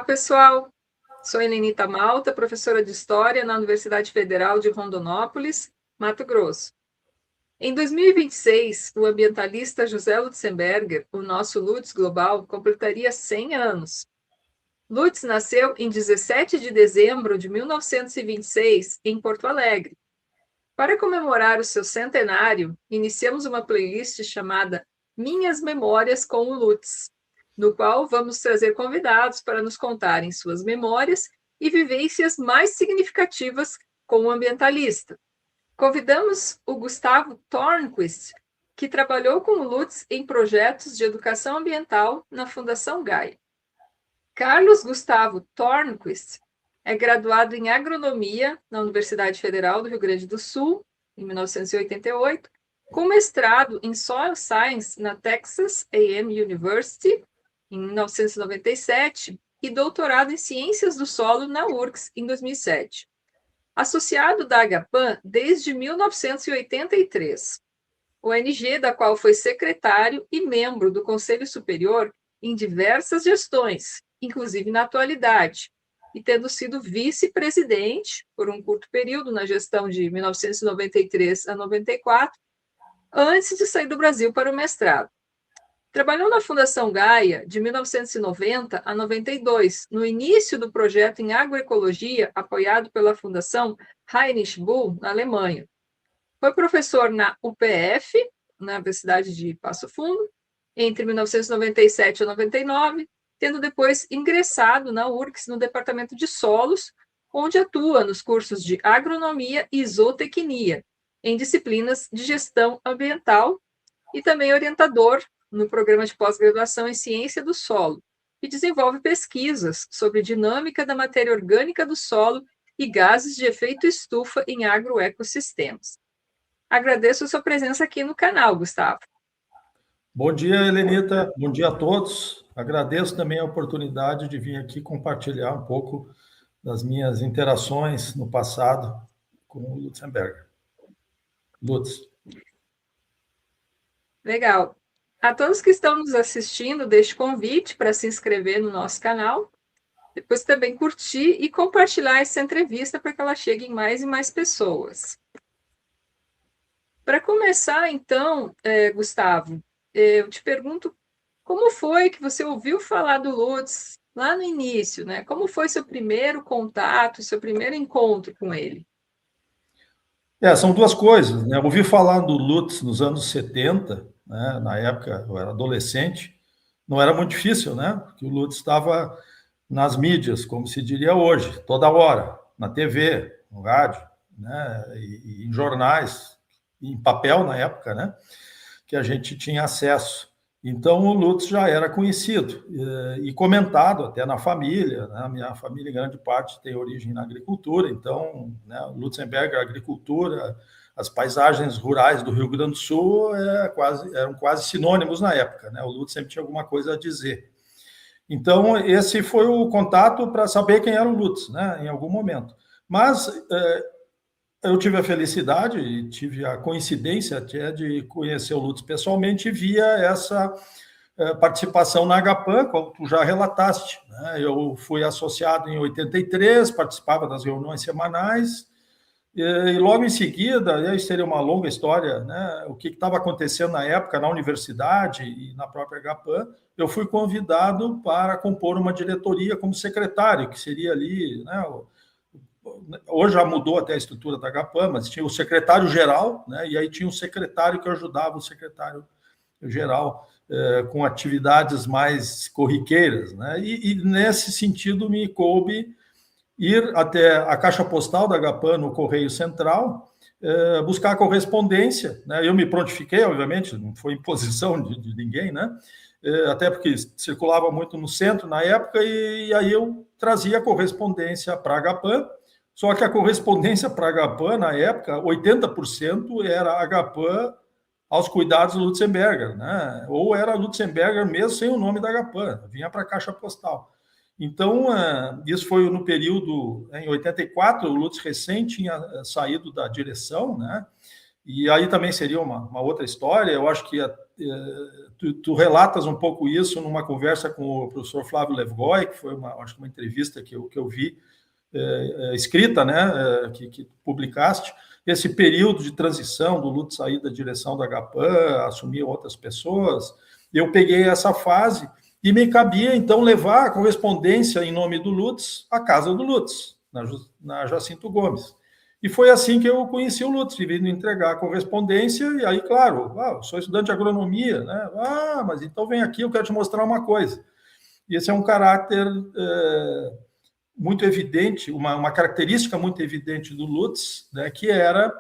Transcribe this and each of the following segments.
Pessoal. Sou Helenita Malta, professora de História na Universidade Federal de Rondonópolis, Mato Grosso. Em 2026, o ambientalista José Lutzenberger, o nosso Lutz Global, completaria 100 anos. Lutz nasceu em 17 de dezembro de 1926, em Porto Alegre. Para comemorar o seu centenário, iniciamos uma playlist chamada Minhas Memórias com o Lutz, no qual vamos trazer convidados para nos contarem suas memórias e vivências mais significativas com o ambientalista. Convidamos o Gustavo Thornquist, que trabalhou com o Lutz em projetos de educação ambiental na Fundação Gaia. Carlos Gustavo Thornquist é graduado em agronomia na Universidade Federal do Rio Grande do Sul, em 1988, com mestrado em Soil Science na Texas A&M University, em 1997, e doutorado em Ciências do Solo na URGS, em 2007. Associado da Agapan desde 1983, ONG da qual foi secretário e membro do Conselho Superior em diversas gestões, inclusive na atualidade, e tendo sido vice-presidente por um curto período na gestão de 1993 a 94, antes de sair do Brasil para o mestrado. Trabalhou na Fundação Gaia de 1990 a 92, no início do projeto em agroecologia apoiado pela Fundação Heinrich Böll, na Alemanha. Foi professor na UPF, na Universidade de Passo Fundo, entre 1997 e 99, tendo depois ingressado na URGS no Departamento de Solos, onde atua nos cursos de agronomia e zootecnia, em disciplinas de gestão ambiental, e também orientador no programa de pós-graduação em ciência do solo, e desenvolve pesquisas sobre dinâmica da matéria orgânica do solo e gases de efeito estufa em agroecossistemas. Agradeço a sua presença aqui no canal, Gustavo. Bom dia, Helenita. Bom dia a todos. Agradeço também a oportunidade de vir aqui compartilhar um pouco das minhas interações no passado com o Lutzenberger. Lutz. Legal. A todos que estão nos assistindo, deixo convite para se inscrever no nosso canal, depois também curtir e compartilhar essa entrevista para que ela chegue em mais e mais pessoas. Para começar, então, Gustavo, eu te pergunto como foi que você ouviu falar do Lutz lá no início, né? Como foi seu primeiro contato, seu primeiro encontro com ele? São duas coisas, né? Eu ouvi falar do Lutz nos anos 70, né? Na época eu era adolescente, não era muito difícil, né? Porque o Lutz estava nas mídias, como se diria hoje, toda hora, na TV, no rádio, né? E em jornais, em papel na época, né? Que a gente tinha acesso. Então, o Lutz já era conhecido e comentado até na família, né? A minha família, em grande parte, tem origem na agricultura, então, né, o Lutzenberger, a agricultura, as paisagens rurais do Rio Grande do Sul eram quase sinônimos na época, né? O Lutz sempre tinha alguma coisa a dizer. Então, esse foi o contato para saber quem era o Lutz, né, em algum momento. Mas eu tive a felicidade e tive a coincidência até de conhecer o Lutz pessoalmente via essa participação na Agapan, como tu já relataste, né? Eu fui associado em 83, participava das reuniões semanais, e logo em seguida, isso seria uma longa história, né? O que estava acontecendo na época na universidade e na própria Agapan, eu fui convidado para compor uma diretoria como secretário, que seria ali, né? Hoje já mudou até a estrutura da Agapan, mas tinha o secretário-geral, né? E aí tinha um secretário que ajudava o secretário-geral com atividades mais corriqueiras, né? E nesse sentido me coube ir até a caixa postal da Agapan no Correio Central, buscar a correspondência, né? Eu me prontifiquei, obviamente, não foi imposição de ninguém, né? Até porque circulava muito no centro na época, e aí eu trazia a correspondência para a Agapan. Só que a correspondência para a Agapan, na época, 80% era Agapan aos cuidados do Lutzenberger, né? Ou era Lutzenberger mesmo sem o nome da Agapan, vinha para a caixa postal. Então, isso foi no período, em 84, o Lutz recém tinha saído da direção, né? E aí também seria uma outra história. Eu acho que tu relatas um pouco isso numa conversa com o professor Flávio Levgoy, que foi acho que uma entrevista que eu vi, escrita, né, que publicaste, esse período de transição do Lutz sair da direção da Agapan, assumir outras pessoas. Eu peguei essa fase e me cabia, então, levar a correspondência em nome do Lutz à casa do Lutz, na Jacinto Gomes. E foi assim que eu conheci o Lutz, vindo entregar a correspondência, e aí, claro, eu sou estudante de agronomia, né? Mas então vem aqui, eu quero te mostrar uma coisa. E esse é um caráter muito evidente, uma característica muito evidente do Lutz, né, que era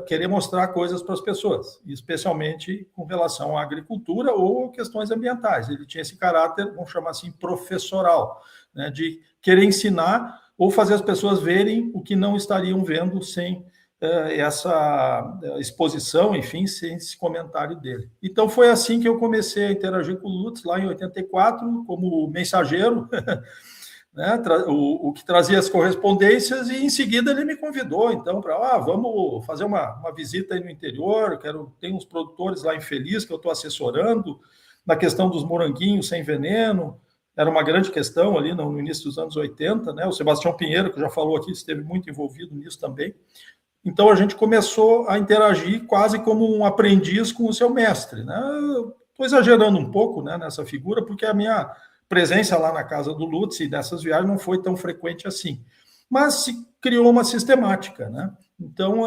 querer mostrar coisas para as pessoas, especialmente com relação à agricultura ou questões ambientais. Ele tinha esse caráter, vamos chamar assim, professoral, né, de querer ensinar ou fazer as pessoas verem o que não estariam vendo sem essa exposição, enfim, sem esse comentário dele. Então, foi assim que eu comecei a interagir com o Lutz, lá em 84, como mensageiro, né, o que trazia as correspondências, e em seguida ele me convidou, então, para vamos fazer uma visita aí no interior, tem uns produtores lá em Feliz que eu estou assessorando, na questão dos moranguinhos sem veneno, era uma grande questão ali no início dos anos 80, né, o Sebastião Pinheiro, que já falou aqui, esteve muito envolvido nisso também. Então a gente começou a interagir quase como um aprendiz com o seu mestre, né? Estou exagerando um pouco, né, nessa figura, porque a minha presença lá na casa do Lutz e dessas viagens não foi tão frequente assim. Mas se criou uma sistemática, né? Então,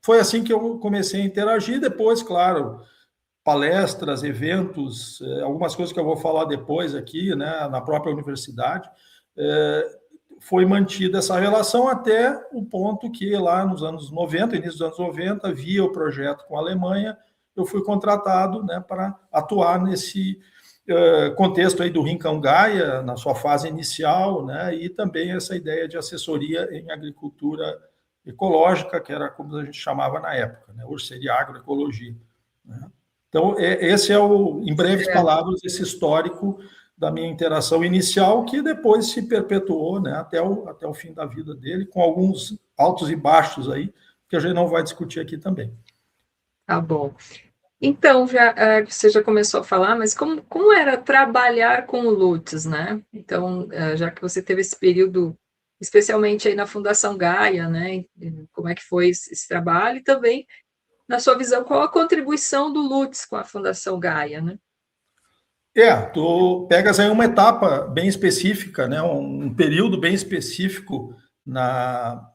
foi assim que eu comecei a interagir. Depois, claro, palestras, eventos, algumas coisas que eu vou falar depois aqui, né, na própria universidade, foi mantida essa relação até o ponto que lá nos anos 90, início dos anos 90, via o projeto com a Alemanha, eu fui contratado, né, para atuar nesse contexto aí do Rincão Gaia, na sua fase inicial, né, e também essa ideia de assessoria em agricultura ecológica, que era como a gente chamava na época, né, hoje seria agroecologia, né. Então, esse é em breves palavras, esse histórico da minha interação inicial, que depois se perpetuou, né, até o fim da vida dele, com alguns altos e baixos aí, que a gente não vai discutir aqui também. Tá bom. Então, você já começou a falar, mas como era trabalhar com o Lutz, né? Então, já que você teve esse período, especialmente aí na Fundação Gaia, né? Como é que foi esse trabalho? E também, na sua visão, qual a contribuição do Lutz com a Fundação Gaia, né? Tu pegas aí uma etapa bem específica, né? Um período bem específico na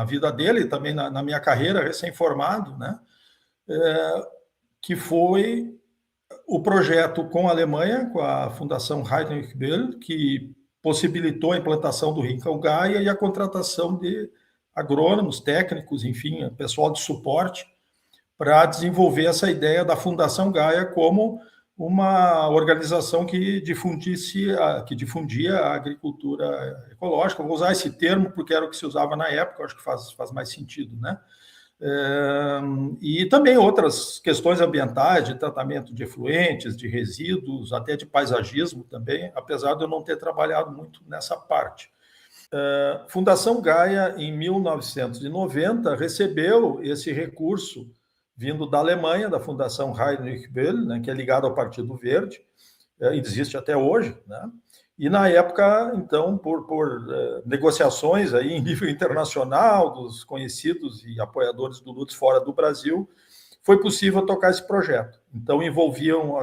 vida dele, também na minha carreira, recém-formado, né? Que foi o projeto com a Alemanha, com a Fundação Heinrich Böll, que possibilitou a implantação do Rincão Gaia e a contratação de agrônomos, técnicos, enfim, pessoal de suporte, para desenvolver essa ideia da Fundação Gaia como uma organização que difundia a agricultura ecológica. Vou usar esse termo porque era o que se usava na época, acho que faz mais sentido, né? E também outras questões ambientais, de tratamento de efluentes, de resíduos, até de paisagismo também, apesar de eu não ter trabalhado muito nessa parte. Fundação Gaia, em 1990, recebeu esse recurso vindo da Alemanha, da Fundação Heinrich Böll, né, que é ligada ao Partido Verde, e existe até hoje, né? E na época, então, por negociações aí em nível internacional, dos conhecidos e apoiadores do Lutz fora do Brasil, foi possível tocar esse projeto. Então, envolviam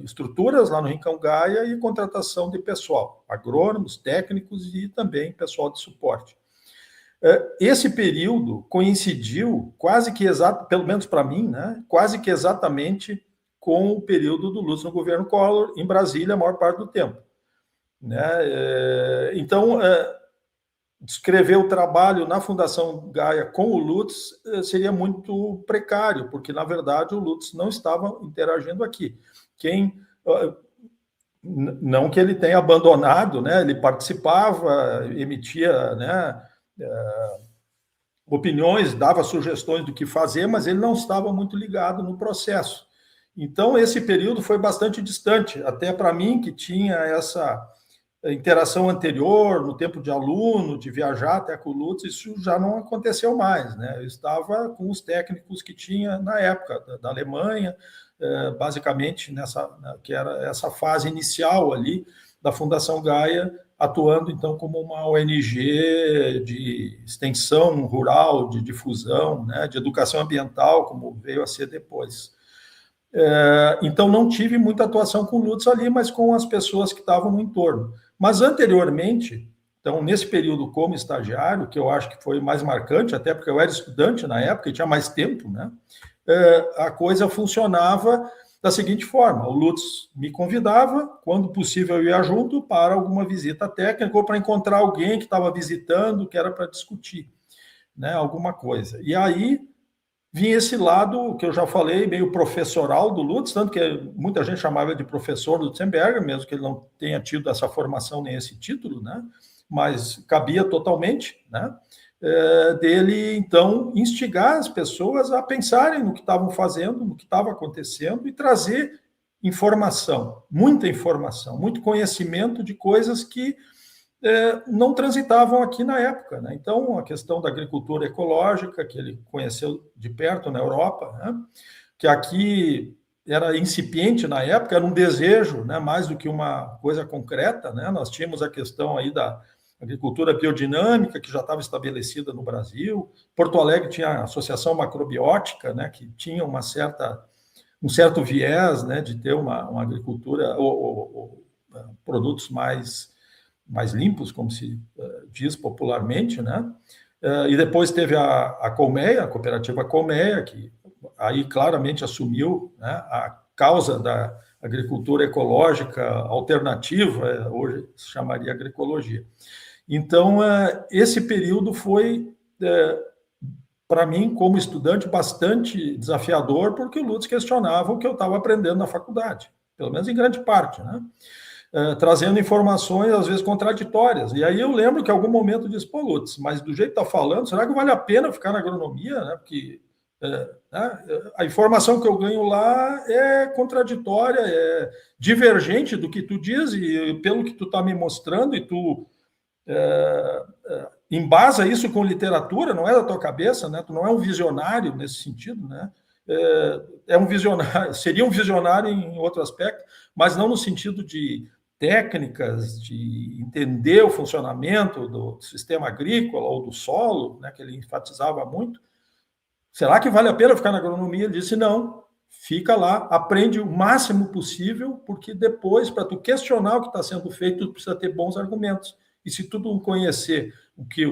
estruturas lá no Rincão Gaia e contratação de pessoal, agrônomos, técnicos e também pessoal de suporte. Esse período coincidiu quase que pelo menos para mim, né, quase que exatamente com o período do Lutz no governo Collor, em Brasília, a maior parte do tempo. Né? Então, descrever o trabalho na Fundação Gaia com o Lutz seria muito precário, porque, na verdade, o Lutz não estava interagindo aqui. Não que ele tenha abandonado, né? Ele participava, emitia, né, opiniões, dava sugestões do que fazer, mas ele não estava muito ligado no processo. Então, esse período foi bastante distante, até para mim, que tinha essa interação anterior, no tempo de aluno, de viajar até com o Lutz, isso já não aconteceu mais, né? Eu estava com os técnicos que tinha na época, da Alemanha, basicamente que era essa fase inicial ali da Fundação Gaia, atuando então como uma ONG de extensão rural, de difusão, né, de educação ambiental, como veio a ser depois. Então não tive muita atuação com o Lutz ali, mas com as pessoas que estavam no entorno. Mas anteriormente, então nesse período como estagiário, que eu acho que foi mais marcante, até porque eu era estudante na época e tinha mais tempo, né, a coisa funcionava da seguinte forma: o Lutz me convidava, quando possível eu ia junto para alguma visita técnica ou para encontrar alguém que estava visitando, que era para discutir, né, alguma coisa. E aí vinha esse lado que eu já falei, meio professoral do Lutz, tanto que muita gente chamava de professor Lutzenberger, mesmo que ele não tenha tido essa formação nem esse título, né, mas cabia totalmente, né, dele, então, instigar as pessoas a pensarem no que estavam fazendo, no que estava acontecendo e trazer informação, muito conhecimento de coisas que não transitavam aqui na época, né? Então, a questão da agricultura ecológica, que ele conheceu de perto na Europa, né, que aqui era incipiente na época, era um desejo, né, mais do que uma coisa concreta, né? Nós tínhamos a questão aí da agricultura biodinâmica, que já estava estabelecida no Brasil. Porto Alegre tinha a Associação Macrobiótica, né, que tinha um certo viés, né, de ter uma agricultura ou produtos mais limpos, como se diz popularmente, né? E depois teve a Colmeia, a cooperativa Colmeia, que aí claramente assumiu, né, a causa da agricultura ecológica alternativa, hoje se chamaria agroecologia. Então, esse período foi, para mim, como estudante, bastante desafiador, porque o Lutz questionava o que eu estava aprendendo na faculdade, pelo menos em grande parte, né? Trazendo informações, às vezes, contraditórias. E aí eu lembro que em algum momento eu disse, pô, Lutz, mas do jeito que está falando, será que vale a pena ficar na agronomia? Né? Porque a informação que eu ganho lá é contraditória, é divergente do que tu diz, e pelo que tu está me mostrando, e tu embasa isso com literatura, não é da tua cabeça, né? Tu não é um visionário nesse sentido, né? É um visionário, seria um visionário em outro aspecto, mas não no sentido de técnicas, de entender o funcionamento do sistema agrícola ou do solo, né, que ele enfatizava muito. Será que vale a pena ficar na agronomia? Ele disse, não, fica lá, aprende o máximo possível, porque depois, para tu questionar o que está sendo feito, tu precisa ter bons argumentos. E se tu não conhecer o que,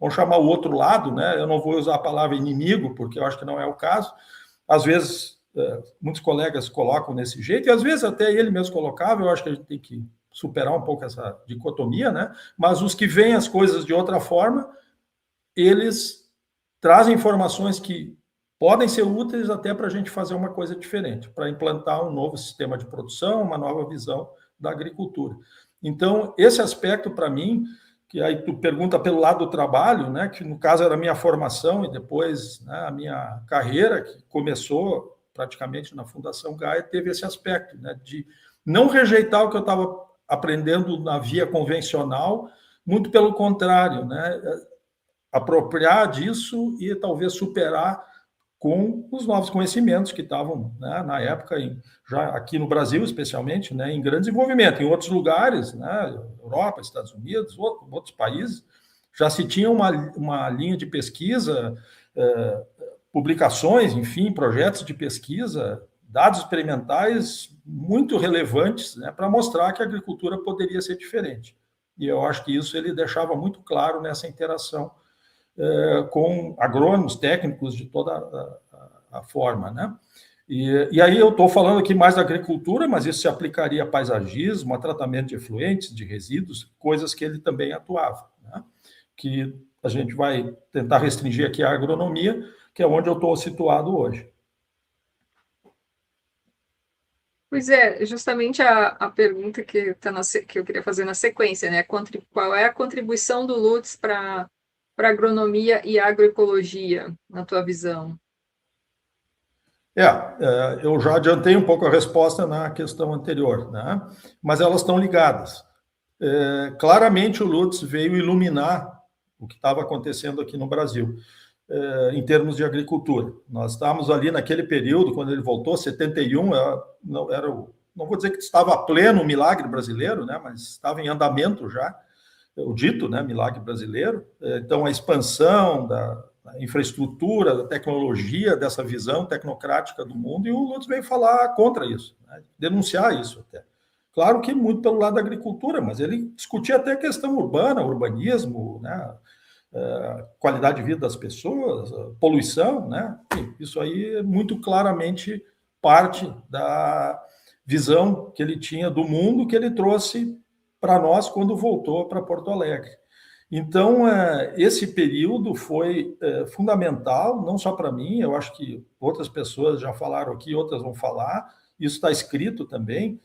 vamos chamar o outro lado, né, eu não vou usar a palavra inimigo, porque eu acho que não é o caso, às vezes muitos colegas colocam desse jeito, e às vezes até ele mesmo colocava, eu acho que a gente tem que superar um pouco essa dicotomia, né? Mas os que veem as coisas de outra forma, eles trazem informações que podem ser úteis até para a gente fazer uma coisa diferente, para implantar um novo sistema de produção, uma nova visão da agricultura. Então, esse aspecto, para mim, que aí tu pergunta pelo lado do trabalho, né, que no caso era a minha formação e depois, né, a minha carreira, que começou praticamente na Fundação Gaia, teve esse aspecto, né, de não rejeitar o que eu estava aprendendo na via convencional, muito pelo contrário, né, apropriar disso e talvez superar com os novos conhecimentos que estavam, né, na época, já aqui no Brasil, especialmente, né, em grande desenvolvimento. Em outros lugares, né, Europa, Estados Unidos, outros países, já se tinha uma linha de pesquisa, publicações, enfim, projetos de pesquisa, dados experimentais muito relevantes, né, para mostrar que a agricultura poderia ser diferente. E eu acho que isso ele deixava muito claro nessa interação com agrônomos, técnicos de toda a forma, né? E aí eu estou falando aqui mais da agricultura, mas isso se aplicaria a paisagismo, a tratamento de efluentes, de resíduos, coisas que ele também atuava, né? Que a gente vai tentar restringir aqui a agronomia, que é onde eu estou situado hoje. Pois é, justamente a pergunta que eu queria fazer na sequência, né? Qual é a contribuição do Lutz para agronomia e agroecologia, na tua visão? Eu já adiantei um pouco a resposta na questão anterior, né? Mas elas estão ligadas. claramente o Lutz veio iluminar o que estava acontecendo aqui no Brasil, em termos de agricultura. Nós estávamos ali naquele período, quando ele voltou, 71, não vou dizer que estava a pleno o milagre brasileiro, né, mas estava em andamento já, o dito, né, milagre brasileiro. Então, a expansão da infraestrutura, da tecnologia, dessa visão tecnocrática do mundo, e o Lutz veio falar contra isso, né, denunciar isso até. Claro que muito pelo lado da agricultura, mas ele discutia até a questão urbana, urbanismo, né, qualidade de vida das pessoas, poluição, né? Isso aí é muito claramente parte da visão que ele tinha do mundo, que ele trouxe para nós quando voltou para Porto Alegre. Então, esse período foi fundamental, não só para mim, eu acho que outras pessoas já falaram aqui, outras vão falar, isso está escrito também.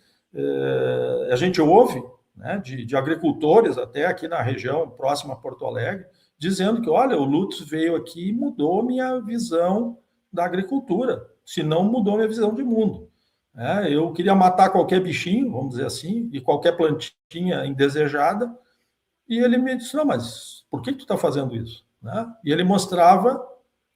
A gente ouve, né, de agricultores até aqui na região próxima a Porto Alegre, dizendo que, olha, o Lutz veio aqui e mudou minha visão da agricultura, se não mudou minha visão de mundo. Eu queria matar qualquer bichinho, vamos dizer assim, e qualquer plantinha indesejada, e ele me disse, não, mas por que tu está fazendo isso? Né? E ele mostrava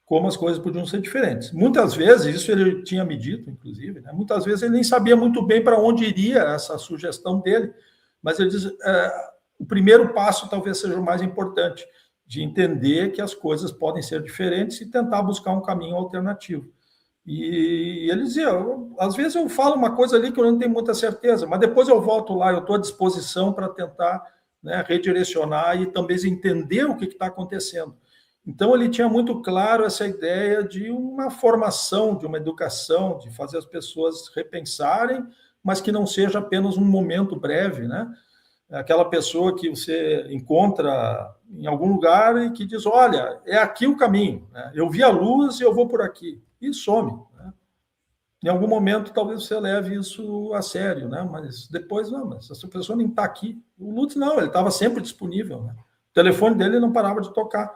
como as coisas podiam ser diferentes. Muitas vezes, isso ele tinha me dito, inclusive, né? Muitas vezes ele nem sabia muito bem para onde iria essa sugestão dele, mas ele diz, o primeiro passo talvez seja o mais importante, de entender que as coisas podem ser diferentes e tentar buscar um caminho alternativo. E ele dizia, às vezes eu falo uma coisa ali que eu não tenho muita certeza, mas depois eu volto lá, eu estou à disposição para tentar, né, redirecionar e também entender o que está acontecendo. Então, ele tinha muito claro essa ideia de uma formação, de uma educação, de fazer as pessoas repensarem, mas que não seja apenas um momento breve, né? Aquela pessoa que você encontra em algum lugar e que diz, olha, é aqui o caminho, né? Eu vi a luz e eu vou por aqui, e some, né? Em algum momento, talvez você leve isso a sério, né? Mas depois, não, mas essa pessoa nem está aqui. O Lutz, não, ele estava sempre disponível, né? O telefone dele não parava de tocar,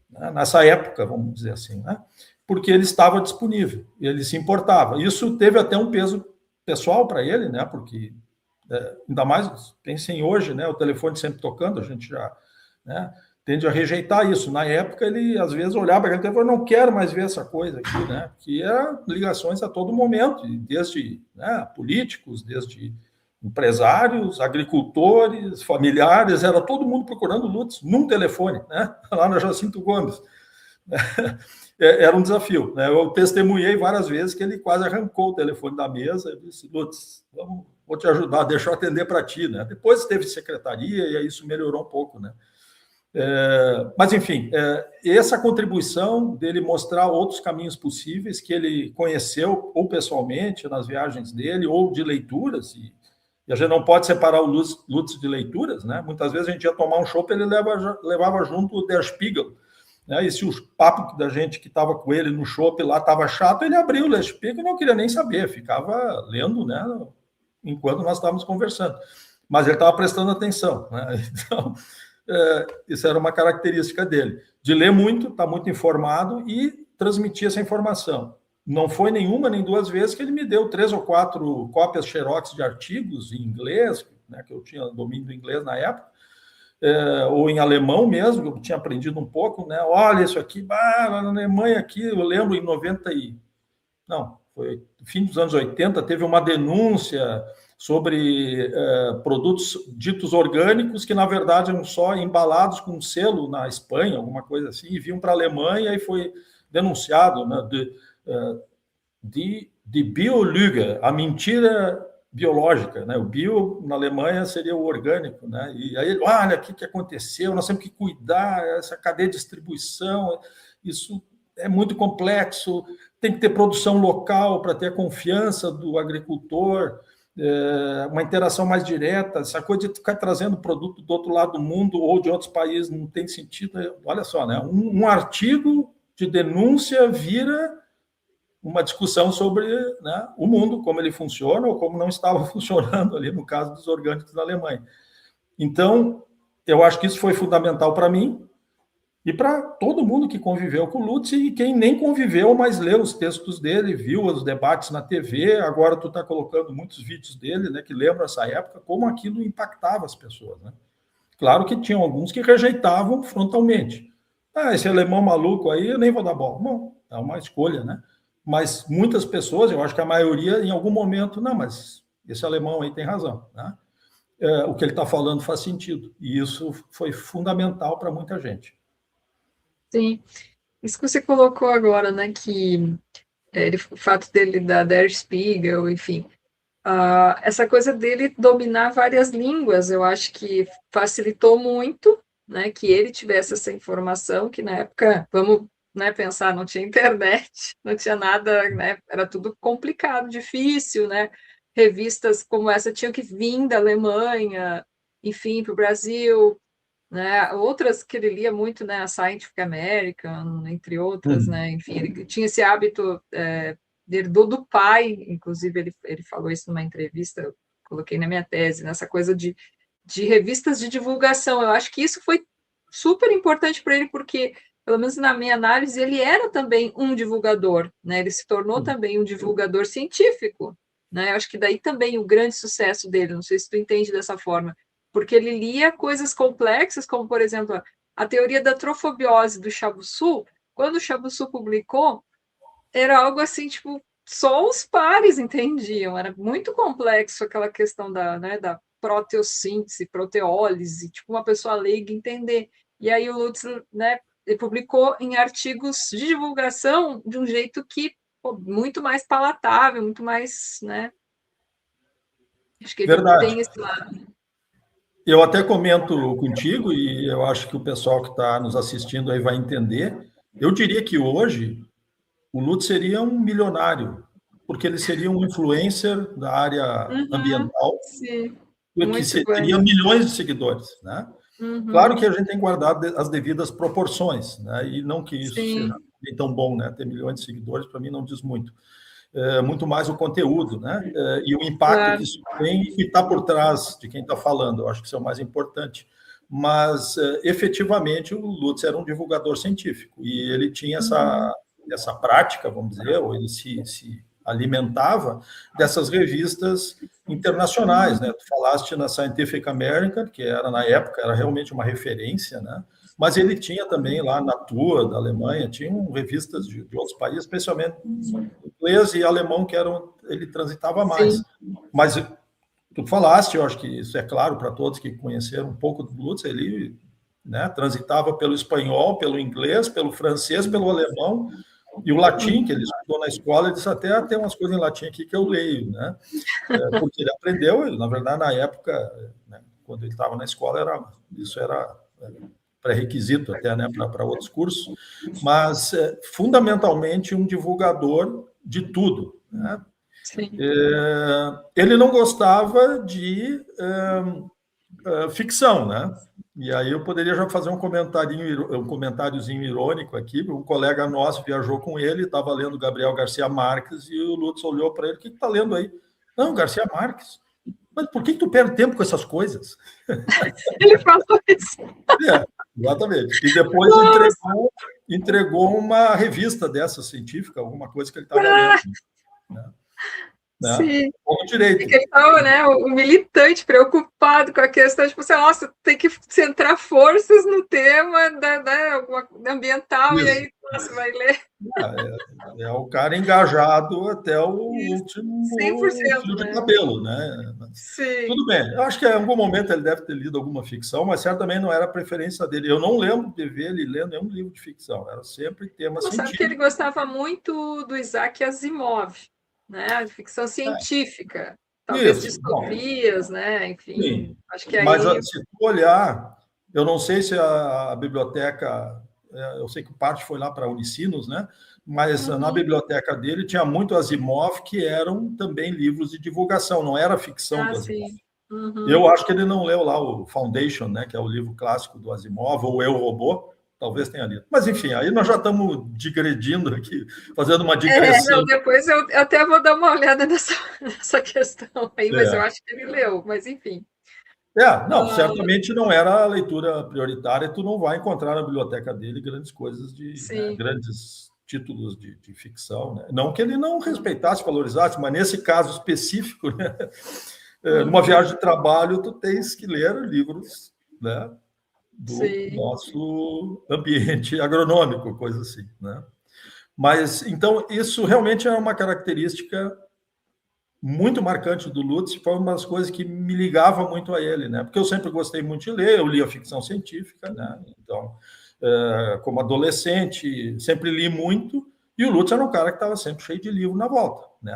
né? Nessa época, vamos dizer assim, né? Porque ele estava disponível, ele se importava. Isso teve até um peso pessoal para ele, né? Porque, ainda mais, pensem hoje, né? O telefone sempre tocando, a gente já, né, tende a rejeitar isso. Na época, ele, às vezes, olhava para aquele telefone, não quero mais ver essa coisa aqui, né? Que era ligações a todo momento, desde, né, políticos, desde empresários, agricultores, familiares, era todo mundo procurando Lutz num telefone, né? Lá na Jacinto Gomes. Era um desafio, né? Eu testemunhei várias vezes que ele quase arrancou o telefone da mesa e disse, Lutz, vou te ajudar, deixa eu atender para ti, né? Depois teve secretaria e aí isso melhorou um pouco, né? Mas, enfim, essa contribuição dele mostrar outros caminhos possíveis que ele conheceu ou pessoalmente nas viagens dele ou de leituras, e a gente não pode separar o Lutz de leituras, né? Muitas vezes a gente ia tomar um chopp, ele levava junto o Der Spiegel, né? E se o papo da gente que estava com ele no chopp lá estava chato, ele abriu o Der Spiegel e não queria nem saber, ficava lendo, né, enquanto nós estávamos conversando. Mas ele estava prestando atenção, né? Então, isso era uma característica dele, de ler muito, estar muito informado e transmitir essa informação. Não foi nenhuma nem duas vezes que ele me deu 3 ou 4 cópias xerox de artigos em inglês, né, que eu tinha domínio do inglês na época, ou em alemão mesmo, que eu tinha aprendido um pouco, né? Olha isso aqui, na Alemanha aqui, eu lembro em 90 e... Não, foi no fim dos anos 80, teve uma denúncia sobre produtos ditos orgânicos que, na verdade, eram só embalados com selo na Espanha, alguma coisa assim, e vinham para a Alemanha e foi denunciado, né, de Biolüge, a mentira biológica, né? O bio, na Alemanha, seria o orgânico, né? E aí, olha, o que aconteceu, nós temos que cuidar, essa cadeia de distribuição, isso é muito complexo, tem que ter produção local para ter a confiança do agricultor, uma interação mais direta, essa coisa de ficar trazendo produto do outro lado do mundo ou de outros países não tem sentido. Olha só, né? Um artigo de denúncia vira uma discussão sobre, né, o mundo, como ele funciona ou como não estava funcionando ali no caso dos orgânicos da Alemanha. Então, eu acho que isso foi fundamental para mim, E para todo mundo que conviveu com o Lutz e quem nem conviveu, mas leu os textos dele, viu os debates na TV, agora tu está colocando muitos vídeos dele, né, que lembram essa época, como aquilo impactava as pessoas, né? Claro que tinham alguns que rejeitavam frontalmente. Ah, esse alemão maluco aí, eu nem vou dar bola. Não, é uma escolha, né? Mas muitas pessoas, eu acho que a maioria, em algum momento, não, mas esse alemão aí tem razão, né? O que ele está falando faz sentido. E isso foi fundamental para muita gente. Sim. Isso que você colocou agora, né, que o fato dele da Der Spiegel, enfim, essa coisa dele dominar várias línguas, eu acho que facilitou muito, né, que ele tivesse essa informação, que na época, vamos, né, pensar, não tinha internet, não tinha nada, né, era tudo complicado, difícil, né, revistas como essa tinham que vir da Alemanha, enfim, para o Brasil, né? Outras que ele lia muito, né? A Scientific American, entre outras, né? Enfim, ele tinha esse hábito, herdou do pai, inclusive ele falou isso numa entrevista, eu coloquei na minha tese, nessa coisa de revistas de divulgação. Eu acho que isso foi super importante para ele, porque, pelo menos na minha análise, ele era também um divulgador, né? Ele se tornou também um divulgador científico, né? Eu acho que daí também o grande sucesso dele, não sei se tu entende dessa forma, porque ele lia coisas complexas, como, por exemplo, a teoria da trofobiose do Chaboussu. Quando o Chaboussu publicou, era algo assim, tipo, só os pares entendiam, era muito complexo aquela questão da proteossíntese, proteólise, tipo, uma pessoa leiga entender. E aí o Lutz, né, ele publicou em artigos de divulgação de um jeito que, pô, muito mais palatável, muito mais, né, acho que ele Verdade. tem esse lado. Eu até comento contigo, e eu acho que o pessoal que está nos assistindo aí vai entender. Eu diria que hoje o Lutz seria um milionário, porque ele seria um influencer da área Uhum, ambiental, sim, que muito teria bem. milhões de seguidores, né? Claro Uhum, que a gente tem que guardar as devidas proporções, né? E não que isso seja sim, nem tão bom, né? Ter milhões de seguidores, para mim, não diz muito. Muito mais o conteúdo, né? E o impacto que claro. isso tem e que está por trás de quem está falando. Eu acho que isso é o mais importante. Mas, efetivamente, o Lutz era um divulgador científico e ele tinha Uhum, essa prática, vamos dizer, ou ele se alimentava dessas revistas internacionais, né? uhum, Tu falaste na Scientific American, que era na época era realmente uma referência, né? Mas ele tinha também lá na Tua da Alemanha, tinham revistas de outros países, especialmente inglês e alemão, que eram, ele transitava mais. sim, Mas tu falaste, eu acho que isso é claro para todos que conheceram um pouco do Lutz, ele, né, transitava pelo espanhol, pelo inglês, pelo francês, pelo alemão, e o latim, que ele estudou na escola, ele disse até tem umas coisas em latim aqui que eu leio, né? Porque ele aprendeu, na verdade, na época, né, quando ele estava na escola, isso era pré-requisito até, né, para outros cursos, mas fundamentalmente um divulgador de tudo, né? sim. Ele não gostava de ficção, né? E aí eu poderia já fazer um comentáriozinho irônico aqui. Um colega nosso viajou com ele, estava lendo Gabriel Garcia Marques e o Lutz olhou para ele: "O que está lendo aí?" "Não, Garcia Marques." "Mas por que tu perde tempo com essas coisas?" Ele falou isso. Exatamente. E depois Nossa, entregou uma revista dessa científica, alguma coisa que ele estava lendo, né? Né? sim. Com É direito. que ele estava, né, o militante preocupado com a questão, tipo assim, nossa, tem que centrar forças no tema ambiental, e Isso. aí, nossa, vai ler Ah, o cara engajado até o isso, último 100%, fio de né? cabelo, né? Sim. Tudo bem. Eu acho que em algum momento ele deve ter lido alguma ficção, mas certamente não era a preferência dele. Eu não lembro de ver ele lendo nenhum livro de ficção. Era sempre tema Não sabe que ele científico. gostava muito do Isaac Asimov, né? Ficção científica, talvez Isso. Bom, distopias, né? Enfim, sim. acho que Mas aí. se tu olhar, eu não sei se a biblioteca, eu sei que parte foi lá para Unicinos, né? Mas na Uhum. biblioteca dele tinha muito Asimov, que eram também livros de divulgação, não era ficção Ah, do Asimov. sim. Uhum. Eu acho que ele não leu lá o Foundation, né, que é o livro clássico do Asimov, ou Eu, Robô, talvez tenha lido. Mas, enfim, aí nós já estamos digredindo aqui, fazendo uma digressão. Não, depois eu até vou dar uma olhada nessa questão aí, mas eu É, acho que ele leu, mas enfim. Não, certamente não era a leitura prioritária, tu não vai encontrar na biblioteca dele grandes coisas né, grandes títulos de ficção, né? Não que ele não respeitasse, valorizasse, mas nesse caso específico, né, numa viagem de trabalho, tu tens que ler livros, né, do nosso ambiente agronômico, coisa assim, né? Mas, então, isso realmente é uma característica muito marcante do Lutz, foi uma das coisas que me ligava muito a ele, né? Porque eu sempre gostei muito de ler, eu lia ficção científica, né? Então, como adolescente, sempre li muito, e o Lutz era um cara que estava sempre cheio de livro na volta, né?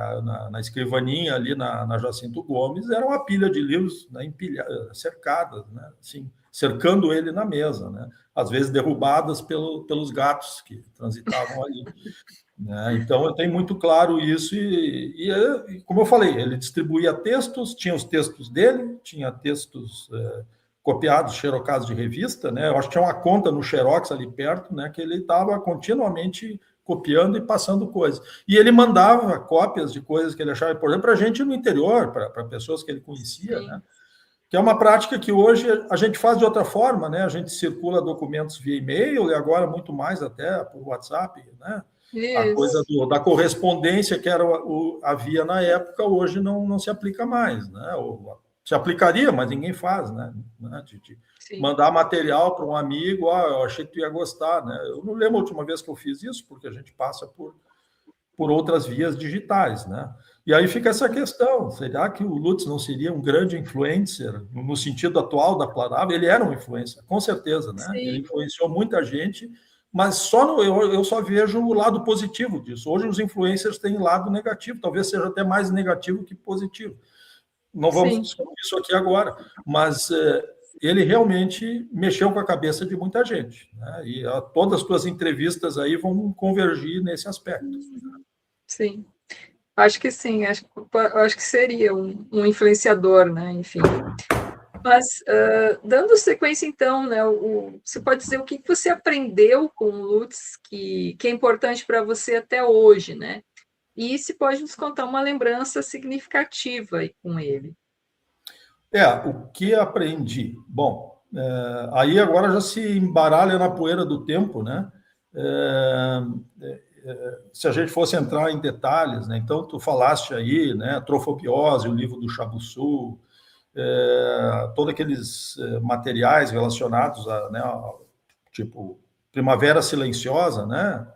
Na escrivaninha ali na Jacinto Gomes, era uma pilha de livros, né, cercadas, né? Assim, cercando ele na mesa, né? Às vezes derrubadas pelos gatos que transitavam ali. Né? Então, eu tenho muito claro isso, e como eu falei, ele distribuía textos, tinha os textos dele, tinha textos copiados, xerocados de revista, né? Eu acho que tinha uma conta no Xerox ali perto, né? Que ele estava continuamente copiando e passando coisas. E ele mandava cópias de coisas que ele achava importante para a gente no interior, para pessoas que ele conhecia, né? Que é uma prática que hoje a gente faz de outra forma, né? A gente circula documentos via e-mail e agora muito mais até por WhatsApp, né? Isso. A coisa da correspondência que havia na época, hoje não se aplica mais, né? Ou, se aplicaria, mas ninguém faz, né? De mandar material para um amigo, eu achei que tu ia gostar, né? Eu não lembro a última vez que eu fiz isso, porque a gente passa por outras vias digitais, né? E aí fica essa questão, será que o Lutz não seria um grande influencer, no sentido atual da palavra? Ele era um influencer, com certeza, né? Sim. Ele influenciou muita gente, mas eu só vejo o lado positivo disso. Hoje os influencers têm lado negativo, talvez seja até mais negativo que positivo. Não vamos discutir isso aqui agora, mas ele realmente mexeu com a cabeça de muita gente, né? E todas as tuas entrevistas aí vão convergir nesse aspecto. Sim. Acho que sim, acho que seria um influenciador, né? Enfim. Mas, dando sequência, então, né, você pode dizer o que você aprendeu com o Lutz que é importante para você até hoje, né? E se pode nos contar uma lembrança significativa aí com ele. O que aprendi? Bom, aí agora já se embaralha na poeira do tempo, né? Se a gente fosse entrar em detalhes, né? Então, tu falaste aí, né? Trofobiose, o livro do Chabuçu, todos aqueles materiais relacionados né, tipo Primavera Silenciosa, né,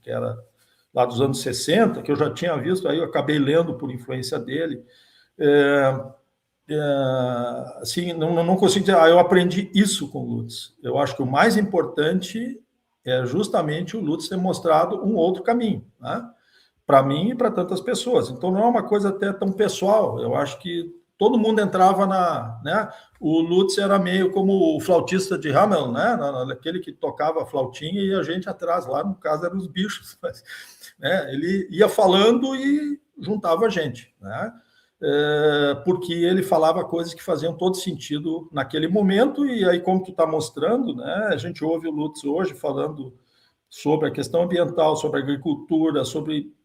que era lá dos anos 60, que eu já tinha visto, aí eu acabei lendo por influência dele. Assim, não consigo dizer, eu aprendi isso com o Lutz. Eu acho que o mais importante é justamente o Lutz ter mostrado um outro caminho, né, para mim e para tantas pessoas. Então, não é uma coisa até tão pessoal. Eu acho que todo mundo entrava né? O Lutz era meio como o flautista de Hamelin, né? Aquele que tocava a flautinha e a gente atrás, lá no caso eram os bichos. Mas, né? Ele ia falando e juntava a gente, né? Porque ele falava coisas que faziam todo sentido naquele momento, e aí, como tu está mostrando, né? A gente ouve o Lutz hoje falando sobre a questão ambiental, sobre a agricultura, sobre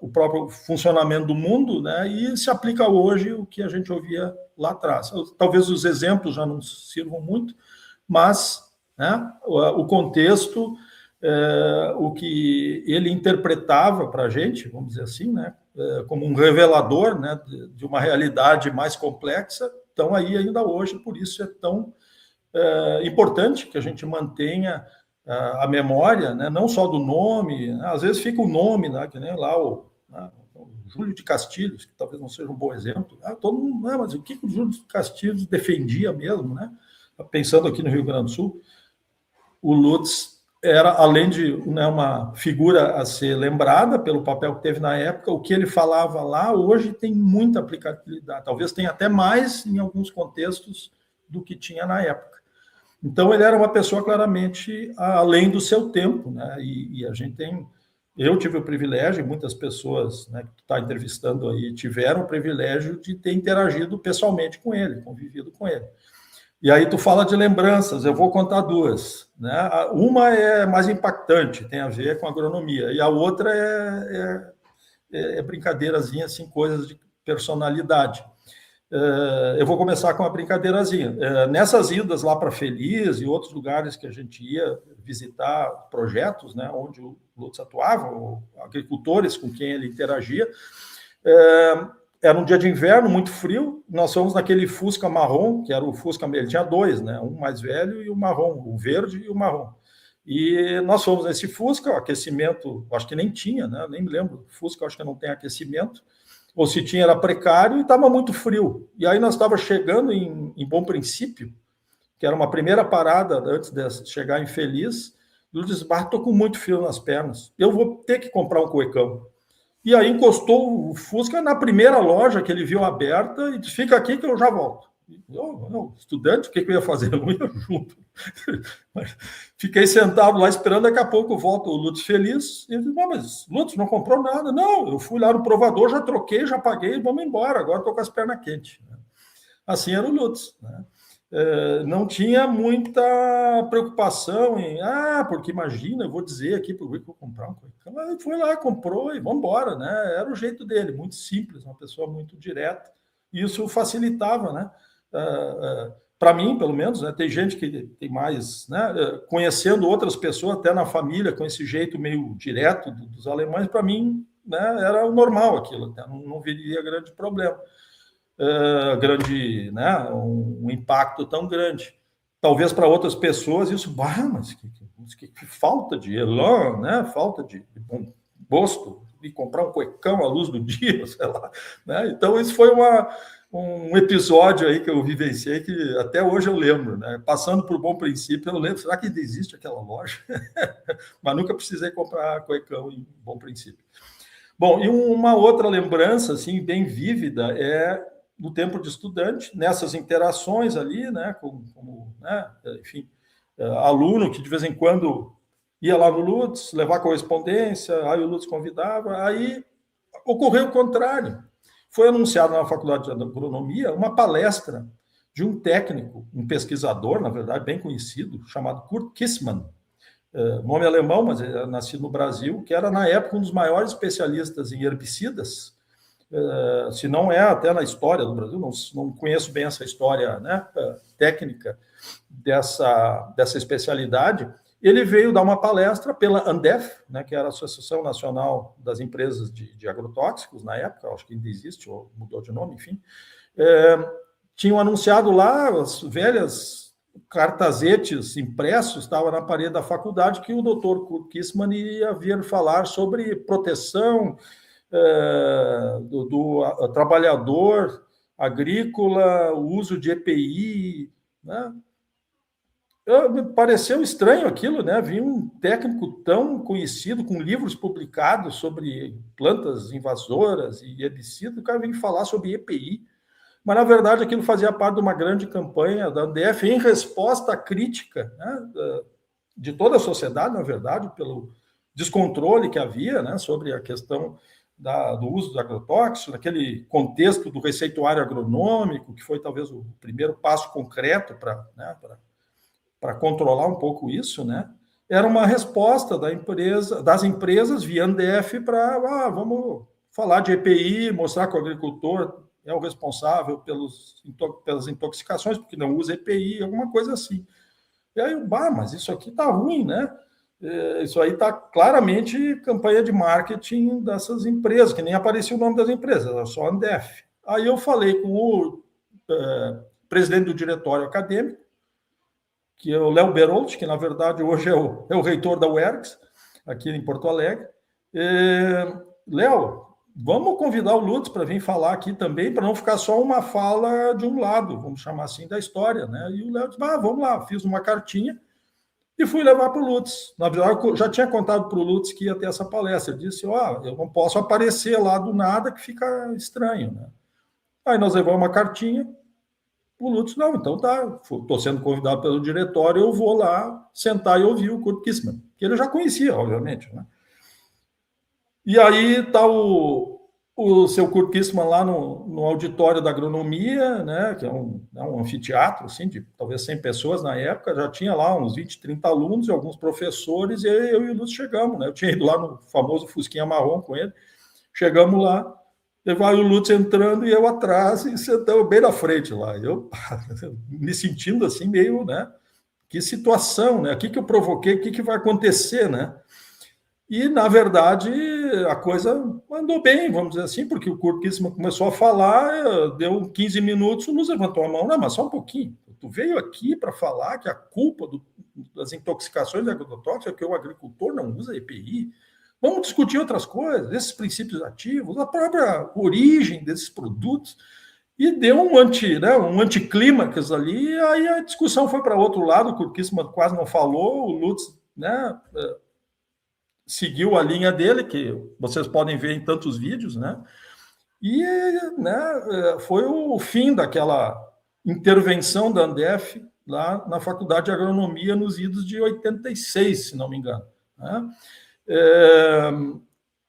o próprio funcionamento do mundo, né? E se aplica hoje o que a gente ouvia lá atrás. Talvez os exemplos já não sirvam muito, mas, né, o contexto, o que ele interpretava para a gente, vamos dizer assim, né, como um revelador, né, de uma realidade mais complexa, então aí ainda hoje, por isso é tão importante que a gente mantenha a memória, né, não só do nome, né, às vezes fica o nome, né, que nem lá o Júlio de Castilhos, que talvez não seja um bom exemplo. Todo mundo, mas o que o Júlio de Castilhos defendia mesmo, né? Pensando aqui no Rio Grande do Sul, o Lutz era, além de, né, uma figura a ser lembrada pelo papel que teve na época, o que ele falava lá hoje tem muita aplicabilidade, talvez tenha até mais em alguns contextos do que tinha na época. Então, ele era uma pessoa claramente além do seu tempo, né? E a gente tem... Eu tive o privilégio, e muitas pessoas, né, que está entrevistando aí, tiveram o privilégio de ter interagido pessoalmente com ele, convivido com ele. E aí tu fala de lembranças, eu vou contar duas, né? Uma é mais impactante, tem a ver com agronomia, e a outra é brincadeirazinha, assim, coisas de personalidade. Eu vou começar com uma brincadeirazinha. Nessas idas lá para Feliz e outros lugares que a gente ia visitar projetos, né, onde o Lutz atuava, agricultores com quem ele interagia, era um dia de inverno, muito frio, nós fomos naquele Fusca marrom, que era o Fusca, ele tinha dois, né, um mais velho e o marrom, o verde e o marrom. E nós fomos nesse Fusca, o aquecimento, acho que nem tinha, né, nem me lembro, Fusca acho que não tem aquecimento, ou se tinha era precário e estava muito frio. E aí nós estávamos chegando em Bom Princípio, que era uma primeira parada antes de chegar em Feliz, e eu disse, estou com muito frio nas pernas, eu vou ter que comprar um cuecão. E aí encostou o Fusca na primeira loja que ele viu aberta e disse, fica aqui que eu já volto. Eu, estudante, o que eu ia fazer? Eu não ia junto. Fiquei sentado lá esperando, daqui a pouco volta o Lutz feliz. E ele disse, mas Lutz não comprou nada. Não, eu fui lá no provador, já troquei, já paguei, vamos embora, agora estou com as pernas quentes. Assim era o Lutz, né? Não tinha muita preocupação em, porque imagina, eu vou dizer aqui para o Rico comprar um cuecão. Ele foi lá, comprou e vamos embora, né? Era o jeito dele, muito simples, uma pessoa muito direta. E isso facilitava, né? Para mim, pelo menos, né? Tem gente que tem mais, né? Conhecendo outras pessoas, até na família, com esse jeito meio direto dos alemães, para mim, né? Era o normal aquilo, não viria grande problema. Grande, né, um impacto tão grande. Talvez para outras pessoas isso, mas que falta de elan, né, falta de bom gosto, de comprar um cuecão à luz do dia, sei lá. Né? Então, isso foi um episódio aí que eu vivenciei que até hoje eu lembro. Né? Passando por Bom Princípio, eu lembro, será que ainda existe aquela loja? Mas nunca precisei comprar cuecão em Bom Princípio. Bom, e uma outra lembrança, assim, bem vívida é do tempo de estudante, nessas interações ali, né, como né, enfim, aluno que de vez em quando ia lá no Lutz, levar correspondência, aí o Lutz convidava, aí ocorreu o contrário. Foi anunciado na Faculdade de Agronomia uma palestra de um técnico, um pesquisador, na verdade, bem conhecido, chamado Kurt Kissmann, nome alemão, mas é nascido no Brasil, que era, na época, um dos maiores especialistas em herbicidas, se não é até na história do Brasil, não conheço bem essa história, né, técnica dessa especialidade. Ele veio dar uma palestra pela Andef, né, que era a Associação Nacional das Empresas de Agrotóxicos, na época, acho que ainda existe, ou mudou de nome, enfim. Tinham anunciado lá as velhas cartazetes impressos, estava na parede da faculdade, que o doutor Kurt Kissmann ia vir falar sobre proteção do trabalhador agrícola, o uso de EPI, né? Me pareceu estranho aquilo, né? Vi um técnico tão conhecido, com livros publicados sobre plantas invasoras e herbicidas, o cara vem falar sobre EPI. Mas, na verdade, aquilo fazia parte de uma grande campanha da Andef em resposta à crítica, né, de toda a sociedade, na verdade, pelo descontrole que havia, né, sobre a questão do uso do agrotóxico, naquele contexto do receituário agronômico, que foi talvez o primeiro passo concreto para controlar um pouco isso, né? Era uma resposta das empresas via Andef para vamos falar de EPI, mostrar que o agricultor é o responsável pelas intoxicações, porque não usa EPI, alguma coisa assim. E aí, mas isso aqui está ruim, né? Isso aí está claramente campanha de marketing dessas empresas, que nem aparecia o nome das empresas, era só Andef. Aí eu falei com o presidente do diretório acadêmico, que é o Léo Berolt, que na verdade hoje é o reitor da UERGS, aqui em Porto Alegre. Léo, vamos convidar o Lutz para vir falar aqui também, para não ficar só uma fala de um lado, vamos chamar assim, da história, né? E o Léo disse, vamos lá, fiz uma cartinha e fui levar para o Lutz. Na verdade, eu já tinha contado para o Lutz que ia ter essa palestra. Ele disse, eu não posso aparecer lá do nada, que fica estranho, né? Aí nós levamos uma cartinha, o Lutz, não, então tá, estou sendo convidado pelo diretório, eu vou lá sentar e ouvir o Kurt Kissmann, que ele já conhecia, obviamente, né? E aí está o seu Kurt Kissmann lá no auditório da agronomia, né, que é um anfiteatro, assim, de talvez 100 pessoas na época, já tinha lá uns 20, 30 alunos e alguns professores, e eu e o Lutz chegamos, né? Eu tinha ido lá no famoso Fusquinha Marrom com ele, chegamos lá, vai o Lutz entrando e eu atrás, e sentamos bem na frente lá. Eu me sentindo assim, meio, né? Que situação, né? O que eu provoquei, o que vai acontecer, né? E, na verdade, a coisa andou bem, vamos dizer assim, porque o Kurt Kiesman começou a falar, deu 15 minutos, o Luz levantou a mão, não, mas só um pouquinho. Tu veio aqui para falar que a culpa das intoxicações agrotóxicas é que o agricultor não usa EPI. Vamos discutir outras coisas, esses princípios ativos, a própria origem desses produtos. E deu um anticlímax ali, e aí a discussão foi para outro lado, o Kurt Kiesman quase não falou, o Lutz, né, seguiu a linha dele, que vocês podem ver em tantos vídeos, né? E, né, foi o fim daquela intervenção da Andef lá na Faculdade de Agronomia nos idos de 86, se não me engano, né?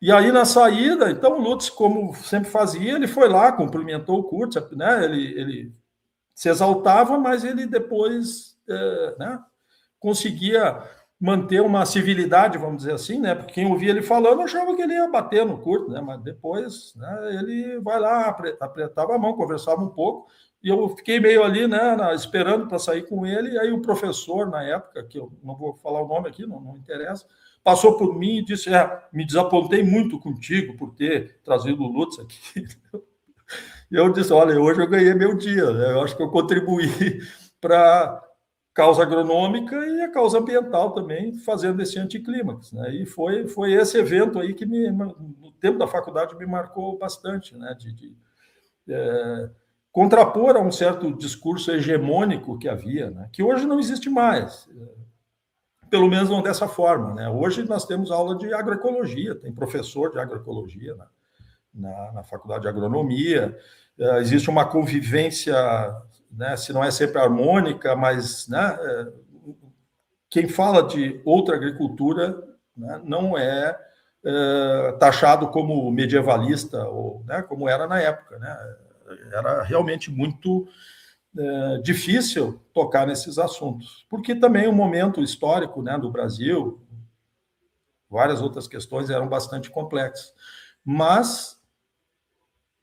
E aí, na saída, então, o Lutz, como sempre fazia, ele foi lá, cumprimentou o Kurtz, né? Ele se exaltava, mas ele depois, né, conseguia manter uma civilidade, vamos dizer assim, né? Porque quem ouvia ele falando achava que ele ia bater no Kurtz, né? Mas depois, né, ele vai lá, apertava a mão, conversava um pouco, e eu fiquei meio ali, né, esperando para sair com ele, e aí o professor, na época, que eu não vou falar o nome aqui, não interessa, passou por mim e disse, me desapontei muito contigo por ter trazido o Lutz aqui. E eu disse, olha, hoje eu ganhei meu dia, né? Eu acho que eu contribuí para causa agronômica e a causa ambiental também, fazendo esse anticlímax, né? E foi esse evento aí que, no tempo da faculdade, me marcou bastante, né? Contrapor a um certo discurso hegemônico que havia, né? Que hoje não existe mais, pelo menos não dessa forma, né? Hoje nós temos aula de agroecologia, tem professor de agroecologia, né? Na faculdade de agronomia, existe uma convivência, né, se não é sempre harmônica, mas, né, quem fala de outra agricultura, né, não é taxado como medievalista, ou, né, como era na época, né? Era realmente muito difícil tocar nesses assuntos, porque também o momento histórico, né, do Brasil, várias outras questões eram bastante complexas, mas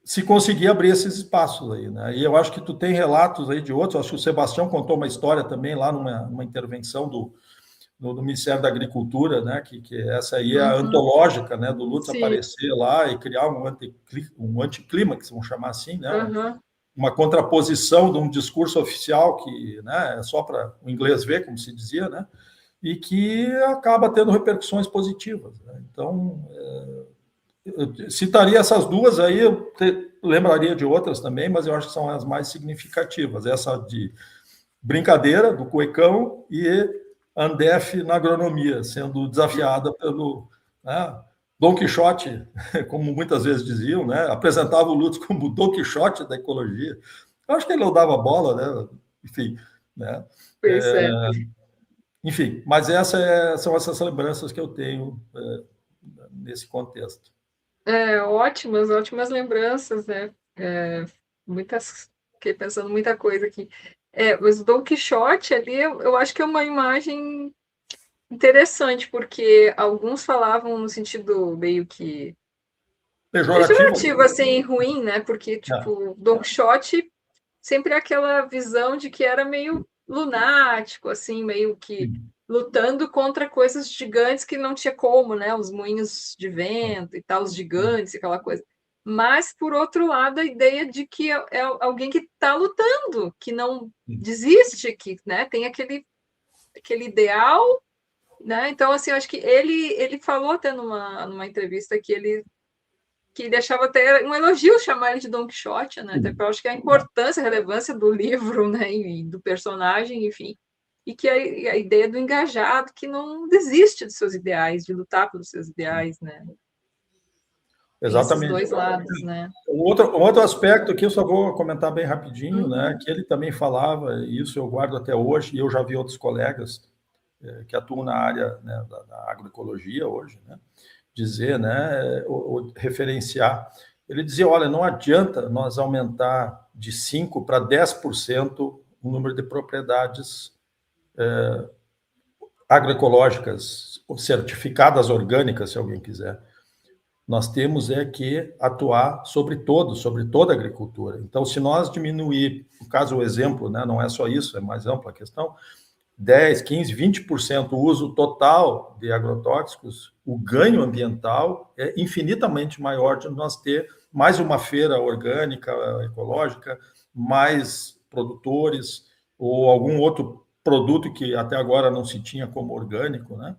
se conseguir abrir esses espaços aí, né? E eu acho que tu tem relatos aí de outros, acho que o Sebastião contou uma história também lá numa intervenção do Ministério da Agricultura, né? Que essa aí é a antológica, né? Do Lutz aparecer lá e criar um anticlímax, vamos chamar assim, né? Uma contraposição de um discurso oficial que, né, é só para o inglês ver, como se dizia, né? E que acaba tendo repercussões positivas, né? Então, eu citaria essas duas aí, eu lembraria de outras também, mas eu acho que são as mais significativas. Essa de brincadeira, do cuecão, e Andef na agronomia, sendo desafiada pelo, né, Dom Quixote, como muitas vezes diziam, né? Apresentava o Lutz como Dom Quixote da ecologia. Eu acho que ele não dava bola, né? Enfim, né? Enfim, mas são essas lembranças que eu tenho nesse contexto. Ótimas lembranças, né? Fiquei pensando muita coisa aqui. Mas o Don Quixote ali, eu acho que é uma imagem interessante, porque alguns falavam no sentido meio que pejorativo, assim, ruim, né? Porque, tipo, Don Quixote sempre aquela visão de que era meio lunático, assim, meio que lutando contra coisas gigantes que não tinha como, né? Os moinhos de vento e tal, os gigantes, aquela coisa. Mas, por outro lado, a ideia de que é alguém que está lutando, que não desiste, que, né, tem aquele ideal, né? Então, assim, eu acho que ele falou até numa entrevista que deixava até um elogio chamar ele de Don Quixote, né? Até eu acho que a importância, a relevância do livro, né, e do personagem, enfim, e que a ideia do engajado que não desiste dos seus ideais, de lutar pelos seus ideais, né? Exatamente. Tem esses dois lados, né? Um outro aspecto que eu só vou comentar bem rapidinho, né, que ele também falava, e isso eu guardo até hoje, e eu já vi outros colegas que atuam na área, né, da agroecologia hoje, né, dizer, né, ou referenciar. Ele dizia, olha, não adianta nós aumentar de 5% para 10% o número de propriedades agroecológicas, certificadas orgânicas, se alguém quiser. Nós temos que atuar sobre toda a agricultura. Então, se nós diminuir, no caso, o exemplo, né, não é só isso, é mais ampla a questão, 10, 15, 20% o uso total de agrotóxicos, o ganho ambiental é infinitamente maior de nós ter mais uma feira orgânica, ecológica, mais produtores ou algum outro produto que até agora não se tinha como orgânico, né?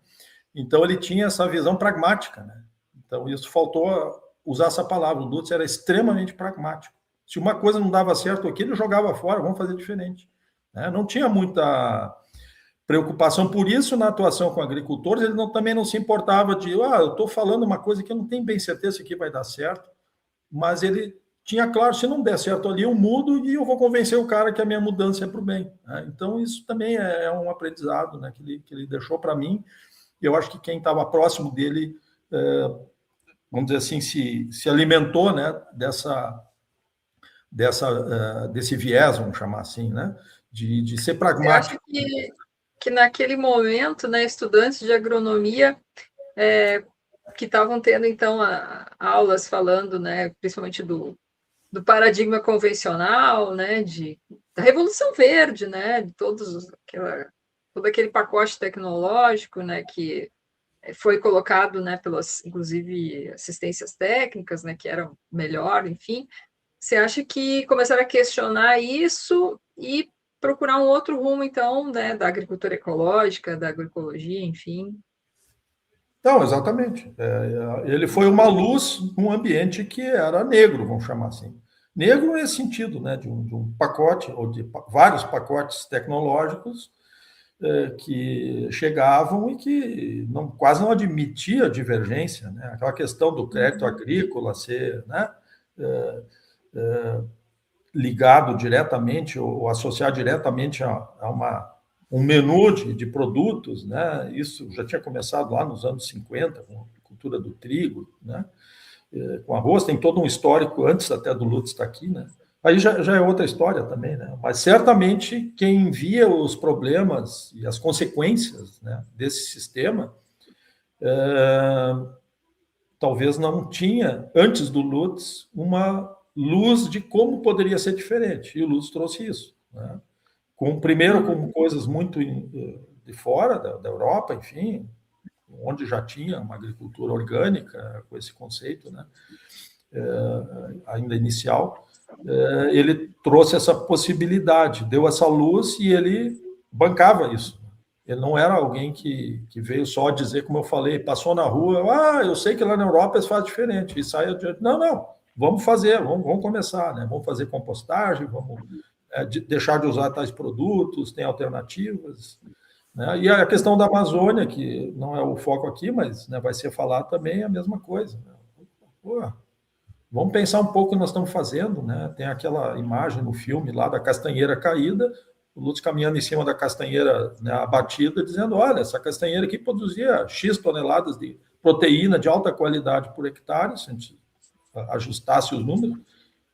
Então ele tinha essa visão pragmática, né? Então isso faltou usar essa palavra. O Lutz era extremamente pragmático. Se uma coisa não dava certo aqui, ele jogava fora, vamos fazer diferente. Né? Não tinha muita preocupação. Por isso, na atuação com agricultores, ele também não se importava de, eu estou falando uma coisa que eu não tenho bem certeza que vai dar certo, mas ele tinha claro, se não der certo ali, eu mudo e eu vou convencer o cara que a minha mudança é para o bem. Né? Então, isso também é um aprendizado, né, que ele deixou para mim. E eu acho que quem estava próximo dele, vamos dizer assim, se alimentou, né, desse viés, vamos chamar assim, né, de ser pragmático. Eu acho que naquele momento, né, estudantes de agronomia que estavam tendo, então, aulas falando, né, principalmente do paradigma convencional, né, da Revolução Verde, né, de todo aquele pacote tecnológico, né, que foi colocado, né, pelas, inclusive, assistências técnicas, né, que eram melhor, enfim. Você acha que começaram a questionar isso e procurar um outro rumo, então, né, da agricultura ecológica, da agroecologia, enfim? Não, exatamente. Ele foi uma luz num ambiente que era negro, vamos chamar assim. Negro nesse sentido, né, de um pacote, ou de vários pacotes tecnológicos que chegavam e que quase não admitia divergência. Né? Aquela questão do crédito agrícola ser, né, ligado diretamente ou associado diretamente um menu de produtos, né? Isso já tinha começado lá nos anos 50, com a cultura do trigo, né? Com arroz, tem todo um histórico antes até do Lutz estar aqui, né? Aí já é outra história também, né? Mas certamente quem via os problemas e as consequências, né, desse sistema talvez não tinha, antes do Lutz, uma luz de como poderia ser diferente. E o Lutz trouxe isso, né? Primeiro com coisas muito de fora da Europa, enfim, onde já tinha uma agricultura orgânica com esse conceito, né? Ainda inicial, ele trouxe essa possibilidade, deu essa luz e ele bancava isso. Ele não era alguém que veio só dizer, como eu falei, passou na rua, eu sei que lá na Europa eles fazem diferente, e sai adiante. Não, vamos fazer, vamos começar, né? Vamos fazer compostagem, vamos deixar de usar tais produtos, tem alternativas. Né? E a questão da Amazônia, que não é o foco aqui, mas, né, vai ser falado também, é a mesma coisa. Né? Pô, vamos pensar um pouco o que nós estamos fazendo. Né? Tem aquela imagem no filme lá da castanheira caída, o Lutz caminhando em cima da castanheira, né, abatida, dizendo, olha, essa castanheira aqui produzia X toneladas de proteína de alta qualidade por hectare, se a gente ajustasse os números,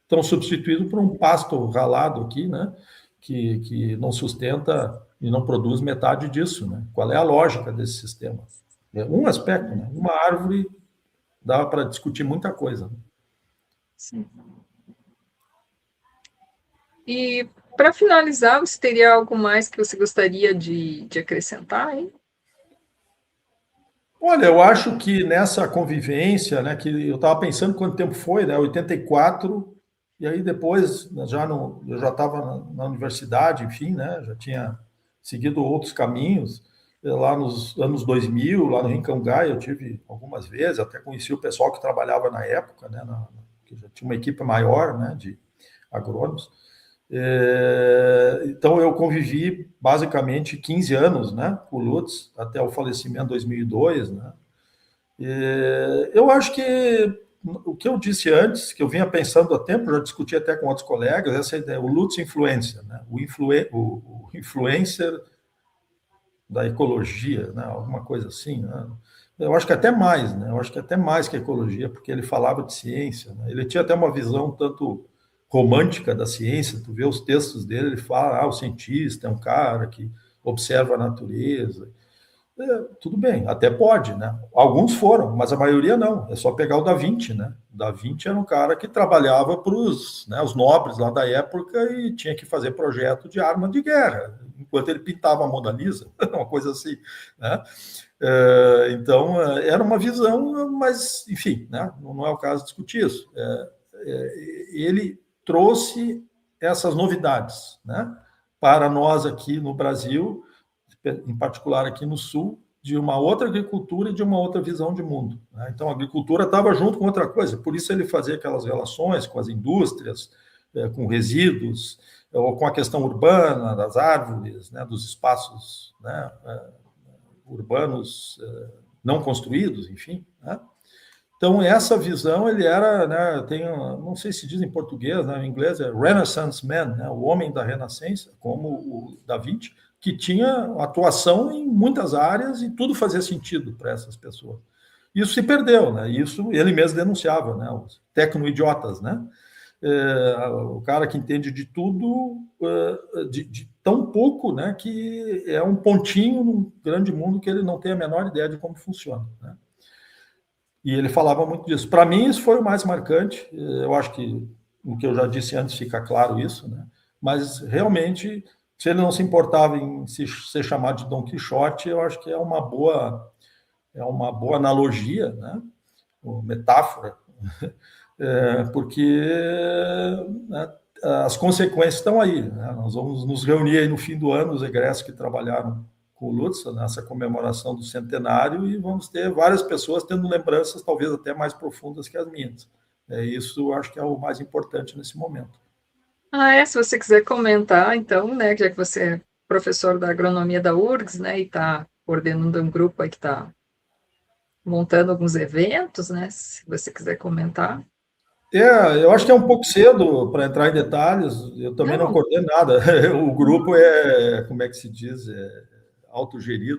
estão substituídos por um pasto ralado aqui, né, que não sustenta e não produz metade disso. Né? Qual é a lógica desse sistema? É um aspecto, né? Uma árvore dá para discutir muita coisa. Né? Sim. E, para finalizar, você teria algo mais que você gostaria de acrescentar, hein? Olha, eu acho que nessa convivência, né, que eu estava pensando quanto tempo foi, né, 84, e aí depois eu já estava na universidade, enfim, né, já tinha seguido outros caminhos, lá nos anos 2000, lá no Rincão Gaia, eu tive algumas vezes, até conheci o pessoal que trabalhava na época, né, que já tinha uma equipe maior, né, de agrônomos. Então, eu convivi basicamente 15 anos, né, com o Lutz, até o falecimento em 2002. Né? Eu acho que o que eu disse antes, que eu vinha pensando há tempo, já discuti até com outros colegas, essa ideia, o Lutz influência, né? o influencer da ecologia, né? Alguma coisa assim. Né? Eu acho que até mais, né? Eu acho que até mais que a ecologia, porque ele falava de ciência. Né? Ele tinha até uma visão tanto romântica da ciência, tu vê os textos dele, ele fala, o cientista é um cara que observa a natureza. Tudo bem, até pode, né? Alguns foram, mas a maioria não. É só pegar o Da Vinci, né? O Da Vinci era um cara que trabalhava para os nobres lá da época e tinha que fazer projeto de arma de guerra, enquanto ele pintava a Mona Lisa, uma coisa assim, né? Então, era uma visão, mas, enfim, né? Não é o caso de discutir isso. Ele trouxe essas novidades, né? Para nós aqui no Brasil, em particular aqui no Sul, de uma outra agricultura e de uma outra visão de mundo, né? Então, a agricultura estava junto com outra coisa, por isso ele fazia aquelas relações com as indústrias, com resíduos, ou com a questão urbana, das árvores, né, dos espaços, né, urbanos não construídos, enfim, né? Então, essa visão, ele era, né, não sei se diz em português, né, em inglês é Renaissance Man, né, o homem da Renascença, como o Da Vinci, que tinha atuação em muitas áreas e tudo fazia sentido para essas pessoas. Isso se perdeu, né? Isso ele mesmo denunciava, né? Os tecno-idiotas, né? O cara que entende de tudo, de tão pouco, né? Que é um pontinho num grande mundo que ele não tem a menor ideia de como funciona, né? E ele falava muito disso. Para mim, isso foi o mais marcante. Eu acho que o que eu já disse antes fica claro isso, né? Mas realmente, se ele não se importava em ser chamado de Dom Quixote, eu acho que é uma boa analogia, né? Ou metáfora, porque, né, as consequências estão aí, né? Nós vamos nos reunir aí no fim do ano, os egressos que trabalharam com o Lutz, nessa comemoração do centenário, e vamos ter várias pessoas tendo lembranças talvez até mais profundas que as minhas. Isso eu acho que é o mais importante nesse momento. Se você quiser comentar, então, né, já que você é professor da agronomia da URGS, né, e está coordenando um grupo aí que está montando alguns eventos, né, se você quiser comentar. Eu acho que é um pouco cedo para entrar em detalhes, eu também não Não. coordeno nada. O grupo é, como é que se diz, autogerido.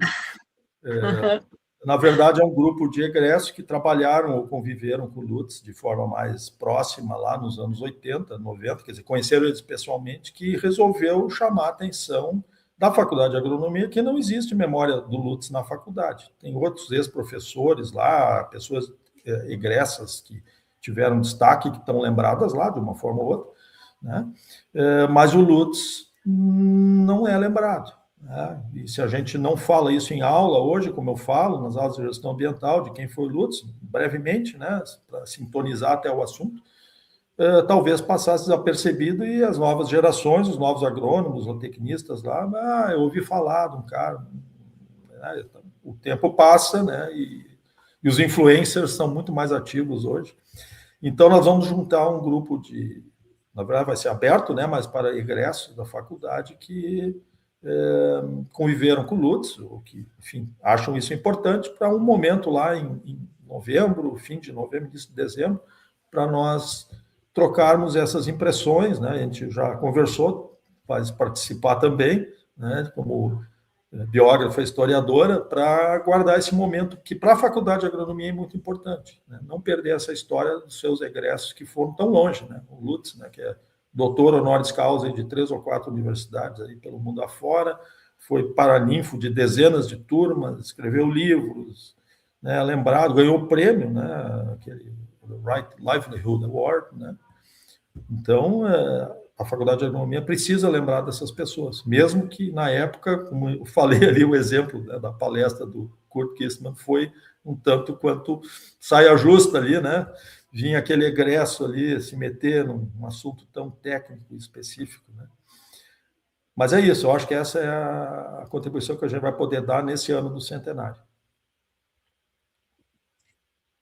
Na verdade, é um grupo de egressos que trabalharam ou conviveram com o Lutz de forma mais próxima lá nos anos 80, 90, quer dizer, conheceram eles pessoalmente, que resolveu chamar a atenção da Faculdade de Agronomia, que não existe memória do Lutz na faculdade. Tem outros ex-professores lá, pessoas egressas que tiveram destaque, que estão lembradas lá de uma forma ou outra, né? Mas o Lutz não é lembrado, né? E se a gente não fala isso em aula hoje, como eu falo, nas aulas de gestão ambiental, de quem foi Lutz, brevemente, né, para sintonizar até o assunto, talvez passasse desapercebido e as novas gerações, os novos agrônomos ou tecnistas lá, eu ouvi falar de um cara, né? O tempo passa, né, e os influencers são muito mais ativos hoje. Então, nós vamos juntar um grupo na verdade vai ser aberto, né, mas para egressos da faculdade que conviveram com o Lutz, ou que, enfim, acham isso importante para um momento lá em novembro, fim de novembro, início de dezembro, para nós trocarmos essas impressões, né? A gente já conversou, faz participar também, né, como biógrafa, historiadora, para guardar esse momento que para a Faculdade de Agronomia é muito importante, né? Não perder essa história dos seus egressos que foram tão longe, né? O Lutz, né, que é doutor honoris causa de 3 ou 4 universidades aí pelo mundo afora, foi paraninfo de dezenas de turmas, escreveu livros, né, lembrado, ganhou o prêmio, né, aquele Right Livelihood Award, né? Então, a Faculdade de Agronomia precisa lembrar dessas pessoas, mesmo que na época, como eu falei ali, o exemplo, né, da palestra do Kurt Kistmann foi um tanto quanto saia justa ali, né? Vinha aquele egresso ali se meter num assunto tão técnico e específico, né? Mas é isso, eu acho que essa é a contribuição que a gente vai poder dar nesse ano do centenário.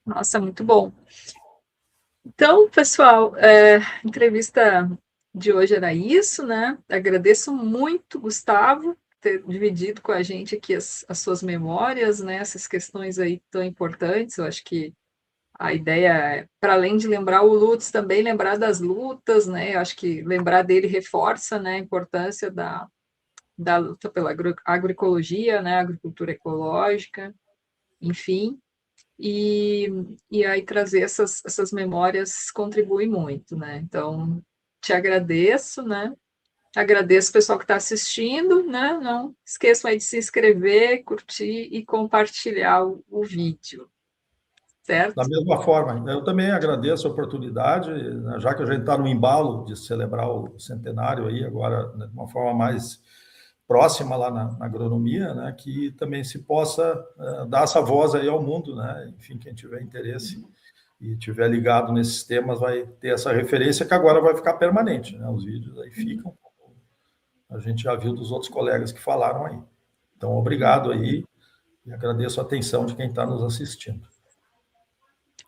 Nossa, muito bom. Então, pessoal, a entrevista de hoje era isso, né? Agradeço muito, Gustavo, ter dividido com a gente aqui as suas memórias, né? Essas questões aí tão importantes. Eu acho que a ideia é, para além de lembrar o Lutz, também lembrar das lutas, né? Eu acho que lembrar dele reforça, né, a importância da luta pela agroecologia, né? Agricultura ecológica, enfim. E, e aí trazer essas memórias contribui muito, né? Então, te agradeço, né? Agradeço o pessoal que está assistindo, né? Não esqueçam aí de se inscrever, curtir e compartilhar o vídeo, Da certo? mesma forma, eu também agradeço a oportunidade, né, já que a gente está no embalo de celebrar o centenário aí, agora, né, de uma forma mais próxima lá na agronomia, né, que também se possa dar essa voz aí ao mundo, né? Enfim, quem tiver interesse e tiver ligado nesses temas vai ter essa referência que agora vai ficar permanente, né? Os vídeos aí ficam, a gente já viu dos outros colegas que falaram aí. Então, obrigado aí e agradeço a atenção de quem está nos assistindo.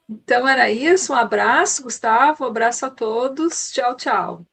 Então era isso, um abraço, Gustavo, um abraço a todos, tchau, tchau.